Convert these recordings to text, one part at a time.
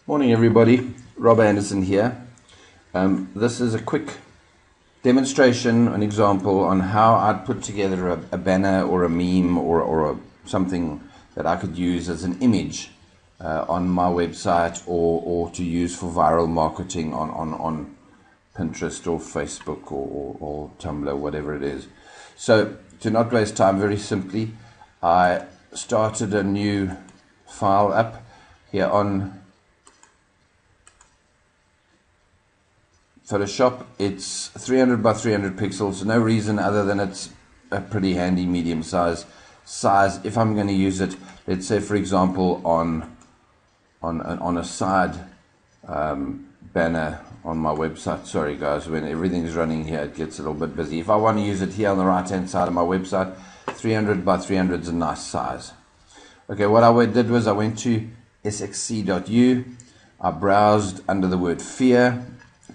Morning everybody, Rob Anderson here. This is a quick demonstration, an example on how I'd put together a banner or a meme or something that I could use as an image on my website or to use for viral marketing on Pinterest or Facebook or Tumblr, whatever it is. So to not waste time, very simply, I started a new file up here on Photoshop. It's 300 by 300 pixels. No reason other than it's a pretty handy medium size. If I'm going to use it, let's say for example on a side banner on my website. Sorry guys, when everything's running here it gets a little bit busy. If I want to use it here on the right hand side of my website, 300 by 300 is a nice size. Okay, what I did was I went to sxc.u, I browsed under the word fear,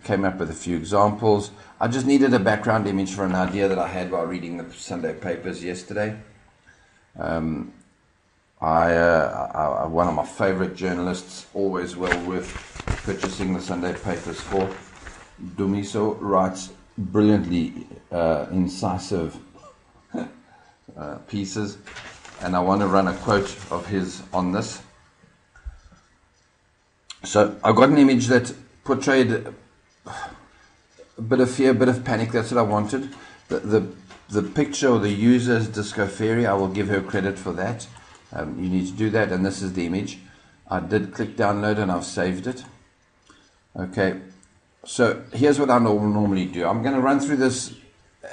came up with a few examples. I just needed a background image for an idea that I had while reading the Sunday papers yesterday. One of my favorite journalists, always well worth purchasing the Sunday papers for, Dumiso, writes brilliantly incisive pieces, and I want to run a quote of his on this. So I got an image that portrayed a bit of fear, a bit of panic. That's what I wanted. The picture or the user's Disco Fairy, I will give her credit for that. You need to do that, and this is the image. I did click download and I've saved it. Okay, so here's what I normally do. I'm going to run through this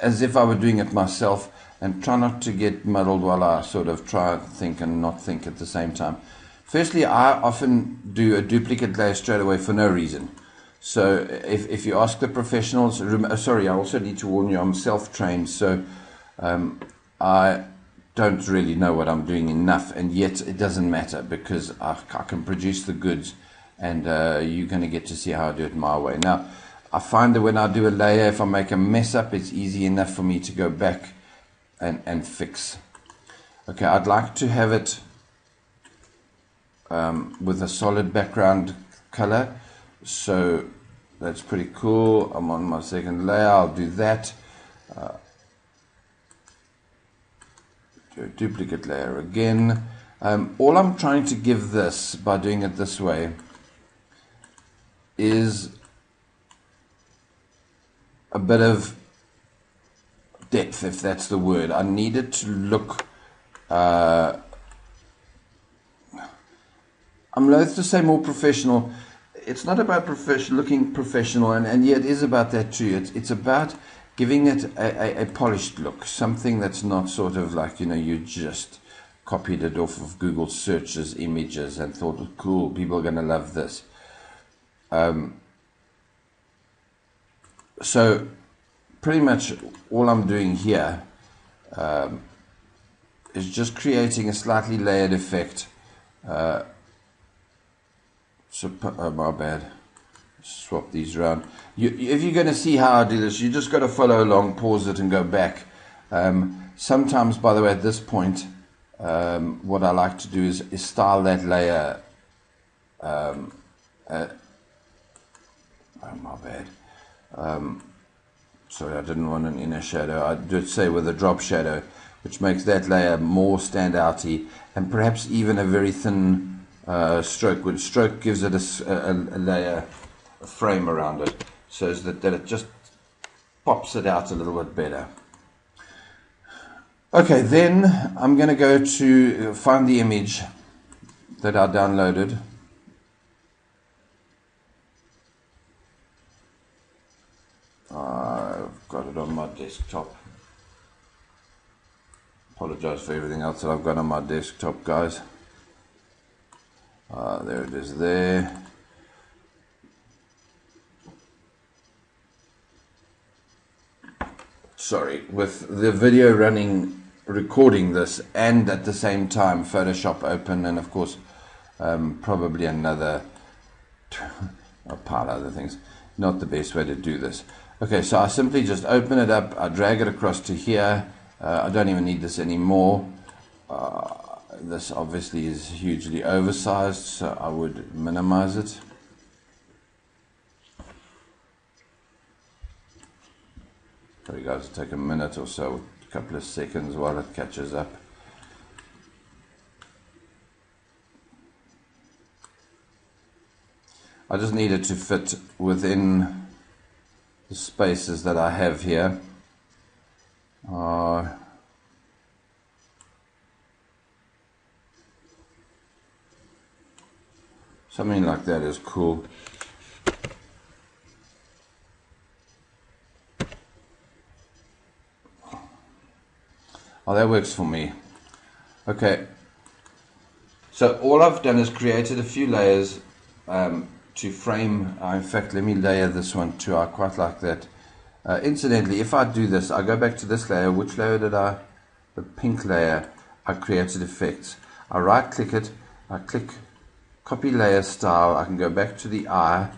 as if I were doing it myself and try not to get muddled while I sort of try to think and not think at the same time. Firstly, I often do a duplicate layer straight away for no reason. So if you ask the professionals, sorry, I also need to warn you, I'm self-trained, so I don't really know what I'm doing enough, and yet it doesn't matter because I can produce the goods, and you're going to get to see how I do it my way. Now, I find that when I do a layer, if I make a mess up, it's easy enough for me to go back and fix. Okay, I'd like to have it with a solid background color. So that's pretty cool. I'm on my second layer. I'll do that. Do a duplicate layer again. All I'm trying to give this by doing it this way is a bit of depth, if that's the word. I need it to look I'm loath to say more professional. It's not about looking professional, and yet it is about that too. It's about giving it a polished look, something that's not sort of like, you just copied it off of Google searches, images, and thought, cool, people are going to love this. So pretty much all I'm doing here is just creating a slightly layered effect. So, my bad. Swap these around. If you're going to see how I do this, you just got to follow along, pause it, and go back. Sometimes, by the way, at this point, what I like to do is style that layer. Oh, my bad. Sorry, I didn't want an inner shadow. I did say with a drop shadow, which makes that layer more standouty, and perhaps even a very thin stroke. Which stroke gives it a layer, a frame around it, so that it just pops it out a little bit better. Okay, then I'm going to go to find the image that I downloaded. I've got it on my desktop. Apologize for everything else that I've got on my desktop, guys. There it is there. Sorry, with the video running, recording this, and at the same time Photoshop open, and of course probably another a pile of other things. Not the best way to do this. Okay, so I simply just open it up, I drag it across to here. I don't even need this anymore. This obviously is hugely oversized, so I would minimize it. Sorry guys, it'll take a minute or so, a couple of seconds while it catches up. I just need it to fit within the spaces that I have here. Something like that is cool. Oh, that works for me. Okay. So all I've done is created a few layers to frame. In fact, let me layer this one too. I quite like that. Incidentally, if I do this, I go back to this layer. Which layer did I? The pink layer. I created effects. I right click it. I click copy layer style. I can go back to the eye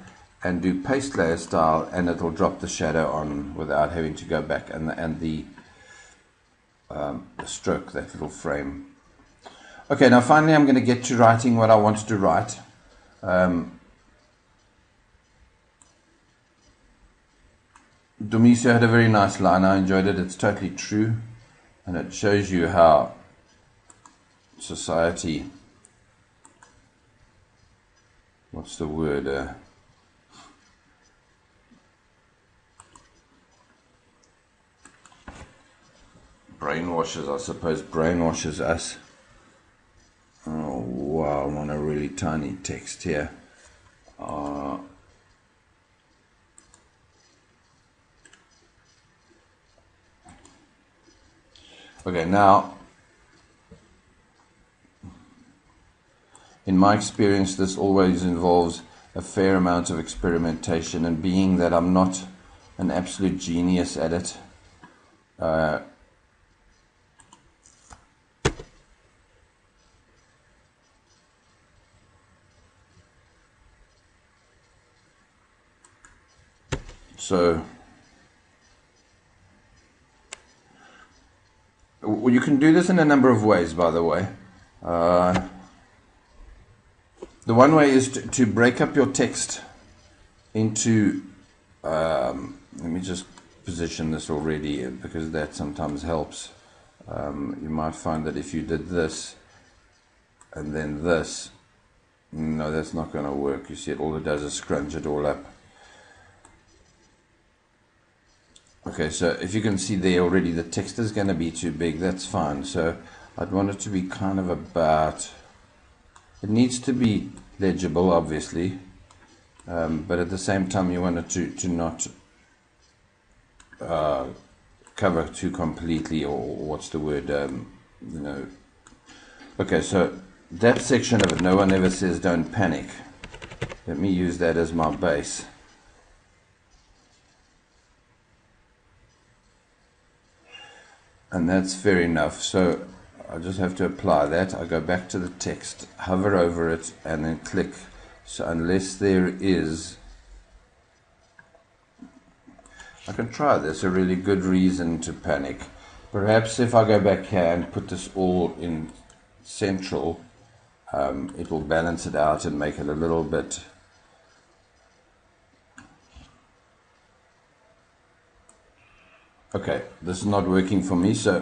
and do paste layer style, and it'll drop the shadow on without having to go back, and the stroke, that little frame. Okay, now finally I'm going to get to writing what I wanted to write. Domiso had a very nice line. I enjoyed it. It's totally true, and it shows you how society, what's the word, brainwashes, I suppose, brainwashes us. Oh wow, I want a really tiny text here. Okay, now, in my experience, this always involves a fair amount of experimentation, and being that I'm not an absolute genius at it, so you can do this in a number of ways, by the way. The one way is to break up your text into, let me just position this already, because that sometimes helps. You might find that if you did this and then this, no, that's not going to work. You see, all it does is scrunch it all up. Okay, so if you can see there already, the text is going to be too big. That's fine. So I'd want it to be kind of about, it needs to be legible, obviously, but at the same time you want it to not cover too completely, or what's the word, you know. Okay, so that section of it, no one ever says don't panic. Let me use that as my base. And that's fair enough. So I just have to apply that. I go back to the text, hover over it, and then click. So unless there is, I can try this, a really good reason to panic. Perhaps if I go back here and put this all in central, it will balance it out and make it a little bit okay. This is not working for me, so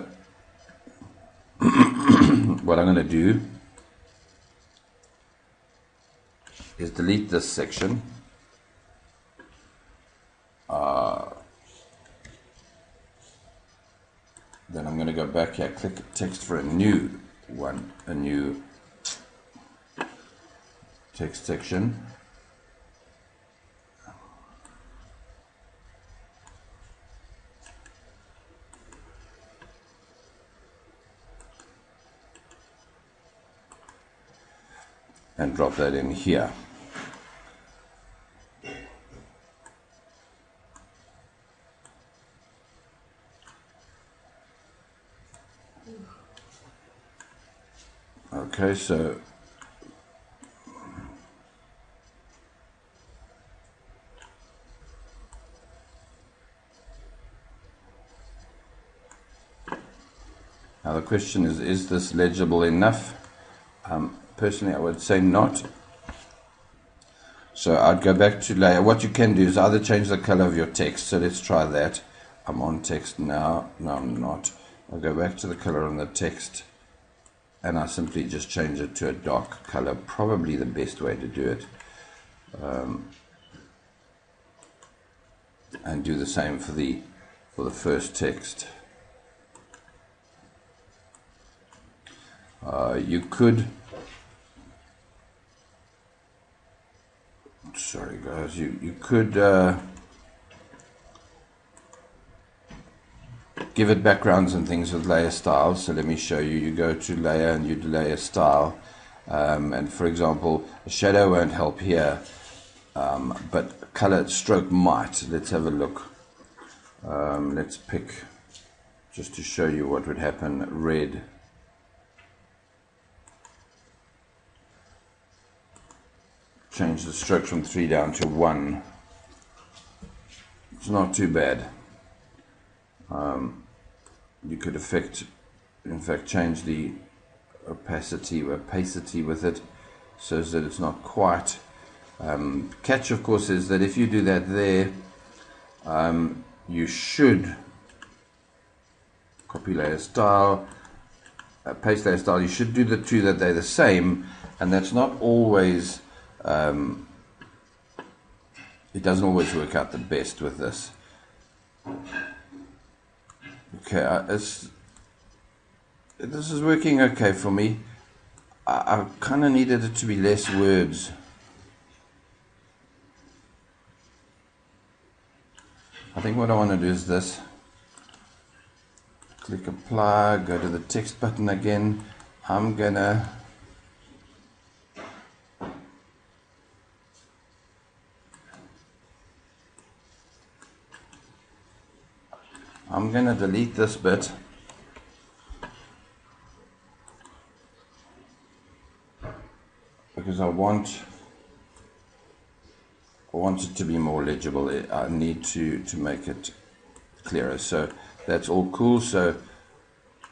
what I'm going to do is delete this section. Then I'm going to go back here, click text for a new one, a new text section. And drop that in here. Okay, so now the question is this legible enough? Personally, I would say not. So I'd go back to layer. What you can do is either change the color of your text. So let's try that. I'm on text now. No, I'm not. I'll go back to the color on the text, and I simply just change it to a dark color, probably the best way to do it. And do the same for the first text. You could, sorry guys, you could give it backgrounds and things with layer styles. So let me show you. You go to layer and you do layer style, and for example, a shadow won't help here, but color stroke might. Let's have a look. Let's pick, just to show you what would happen, red. Change the stroke from 3 down to 1. It's not too bad. You could in fact change the opacity with it so that it's not quite. Catch of course is that if you do that there, you should copy layer style, paste layer style. You should do the two that they're the same, and that's not always, it doesn't always work out the best with this. Okay, this is working okay for me. I kind of needed it to be less words. I think what I want to do is this. Click apply, go to the text button again. I'm gonna delete this bit because I want it to be more legible. I need to make it clearer. So that's all cool. So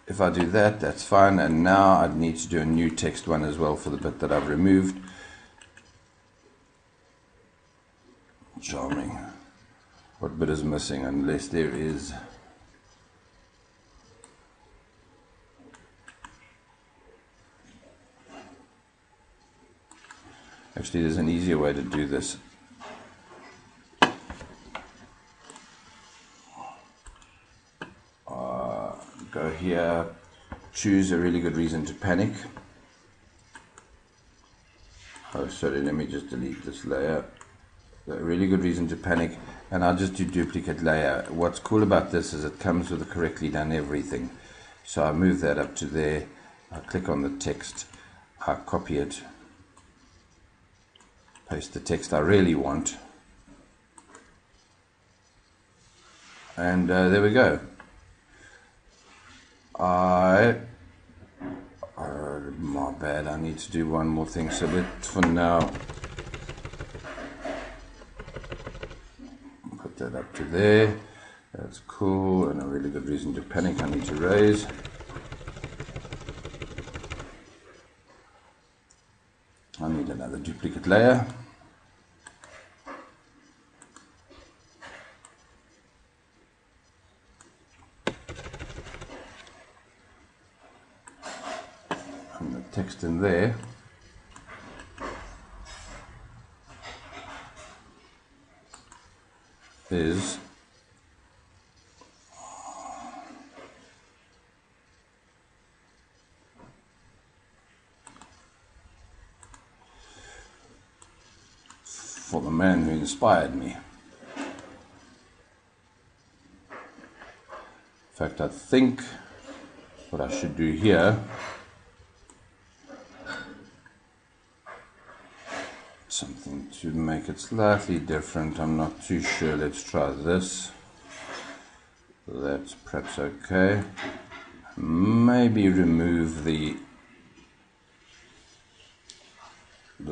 if I do that, that's fine. And now I need to do a new text one as well for the bit that I've removed. Charming. What bit is missing? Unless there is. Actually, there's an easier way to do this. Go here, choose a really good reason to panic. Oh, sorry, let me just delete this layer. A really good reason to panic, and I'll just do duplicate layer. What's cool about this is it comes with a correctly done everything. So I move that up to there, I click on the text, I copy it, paste the text I really want, and there we go. My bad, I need to do one more thing, so for now put that up to there. That's cool, and a really good reason to panic. I need to raise. I need another duplicate layer. And the text in there. Is for the man who inspired me. In fact, I think what I should do here, something to make it slightly different. I'm not too sure. Let's try this. That's perhaps okay. Maybe remove the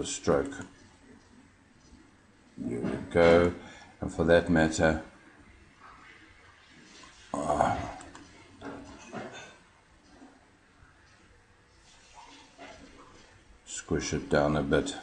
stroke. Here we go. And for that matter, squish it down a bit.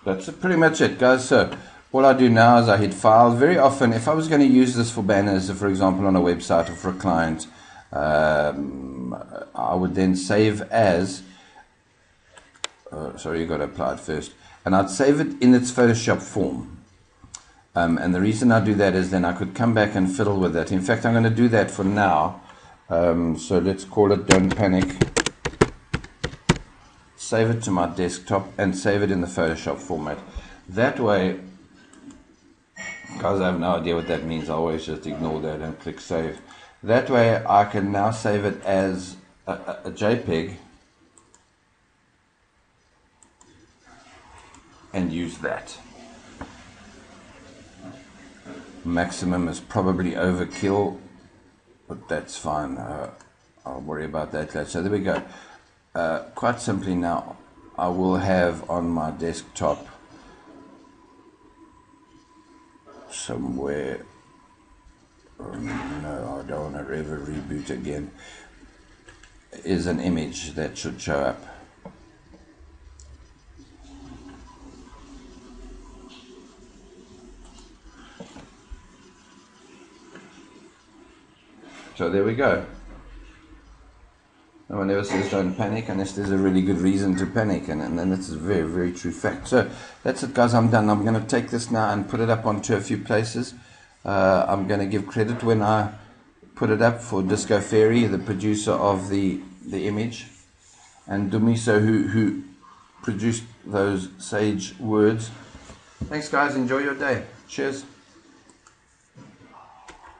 That's pretty much it, guys. So all I do now is I hit File. Very often, if I was going to use this for banners, for example, on a website or for a client, I would then save as. Sorry, you got to apply it first, and I'd save it in its Photoshop form. And the reason I do that is then I could come back and fiddle with it. In fact, I'm going to do that for now. So let's call it Don't Panic. Save it to my desktop and save it in the Photoshop format. That way, guys, I have no idea what that means. I always just ignore that and click save. That way I can now save it as a JPEG and use that. Maximum is probably overkill, but that's fine. I'll worry about that later. So there we go. Quite simply now, I will have on my desktop somewhere, no, I don't want to ever reboot again, is an image that should show up. So there we go. No one ever says don't panic unless there's a really good reason to panic, and that's a very, very true fact. So that's it, guys. I'm done. I'm going to take this now and put it up onto a few places. I'm going to give credit when I put it up for Disco Fairy, the producer of the image, and Dumiso, who produced those sage words. Thanks, guys. Enjoy your day. Cheers.